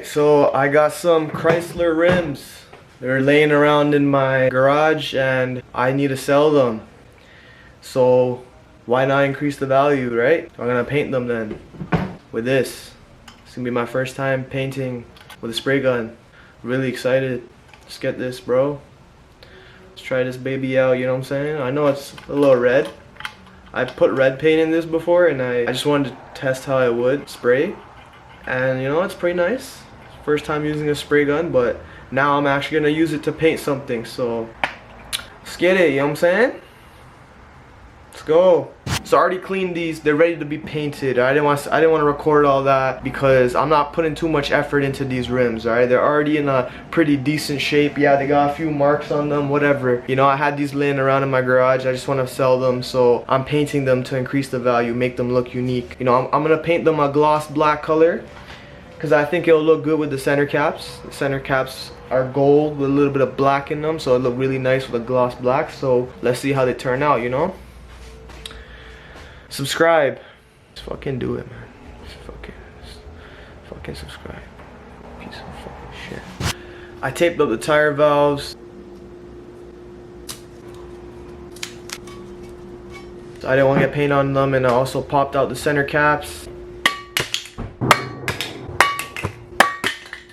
Alright, so I got some Chrysler rims. They're laying around in my garage and I need to sell them. So why not increase the value, right? I'm gonna paint them then with this. It's gonna be my first time painting with a spray gun. Really excited. Let's get this, bro. Let's try this baby out, you know what I'm saying? I know it's a little red. I put red paint in this before and I just wanted to test how it would spray. And you know, it's pretty nice. First time using a spray gun, but now I'm actually gonna use it to paint something. So let's get it, you know what I'm saying? Let's go. So I already cleaned these, they're ready to be painted. I didn't want to record all that because I'm not putting too much effort into these rims, alright? They're already in a pretty decent shape. Yeah, they got a few marks on them, whatever. You know, I had these laying around in my garage. I just want to sell them, so I'm painting them to increase the value, make them look unique. You know, I'm gonna paint them a gloss black color because I think it'll look good with the center caps. The center caps are gold with a little bit of black in them, so it'll look really nice with a gloss black. So let's see how they turn out, you know? Subscribe. Just fucking do it, man. Just fucking subscribe. Piece of fucking shit. I taped up the tire valves. So I didn't want to get paint on them, and I also popped out the center caps.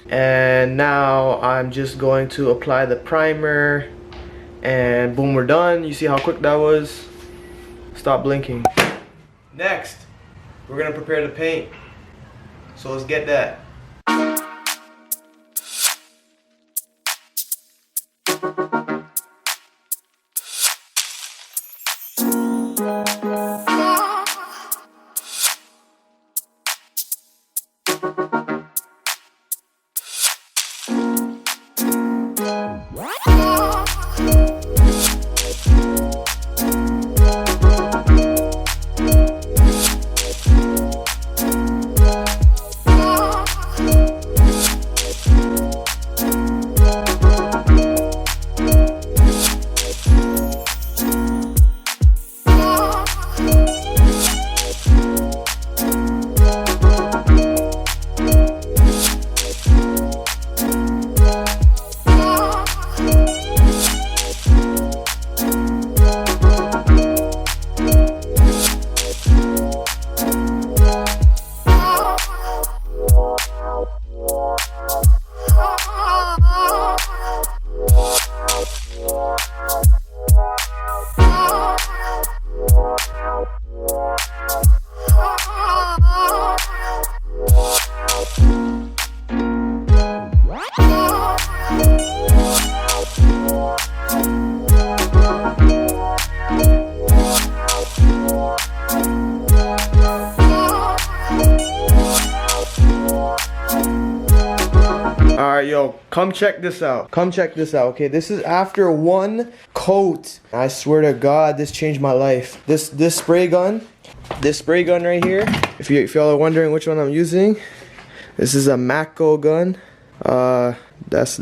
And now I'm just going to apply the primer, and boom, we're done. You see how quick that was? Stop blinking. Next, we're gonna prepare the paint. So let's get that. Alright, yo, come check this out. Come check this out, okay? This is after one coat. I swear to God, this changed my life. This spray gun right here, if y'all are wondering which one I'm using, this is a Mako gun. I think that's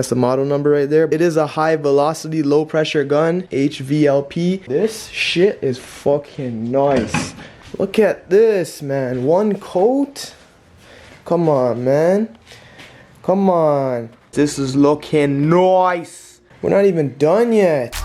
the model number right there. It is a high velocity, low pressure gun, HVLP. This shit is fucking nice. Look at this, man. One coat? Come on, man. Come on. This is looking nice. We're not even done yet.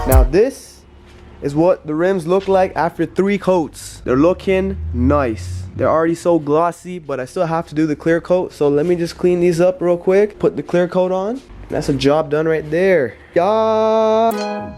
Now this is what the rims look like after 3 coats. They're looking nice. They're already so glossy, but I still have to do the clear coat. So let me just clean these up real quick. Put the clear coat on. That's a job done right there. Yeah.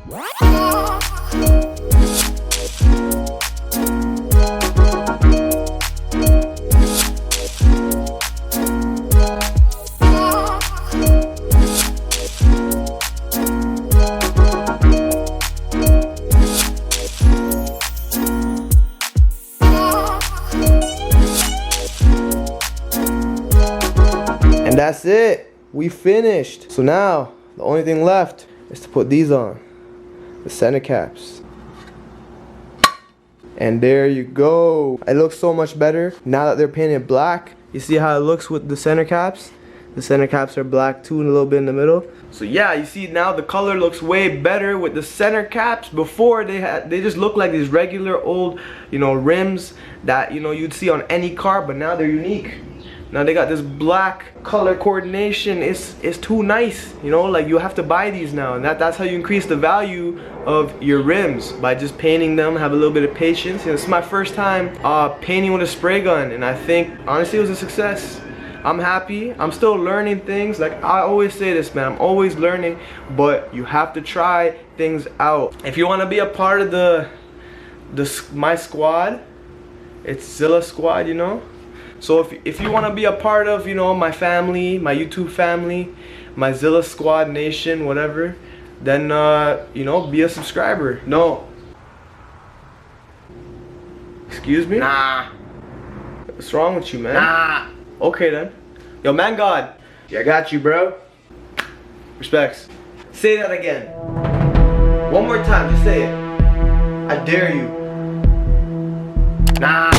that's it. We finished. So now, the only thing left is to put these on. The center caps. And there you go. It looks so much better now that they're painted black. You see how it looks with the center caps? The center caps are black too, and a little bit in the middle. So yeah, you see now the color looks way better with the center caps. Before they just look like these regular old, you know, rims that, you know, you'd see on any car, but now they're unique. Now they got this black color coordination. It's too nice, you know, like you have to buy these now, and that's how you increase the value of your rims, by just painting them. Have a little bit of patience. You know, it's my first time painting with a spray gun, and I think honestly it was a success. I'm happy. I'm still learning things. Like I always say this, man, I'm always learning, but you have to try things out. If you want to be a part of my squad, it's Zilla Squad, you know. So if you want to be a part of, you know, my family, my YouTube family, my Zilla Squad Nation, whatever, then you know, be a subscriber. No. Excuse me? Nah. What's wrong with you, man? Nah. Okay then. Yo, man God. Yeah, I got you, bro. Respects. Say that again. One more time, just say it. I dare you. Nah.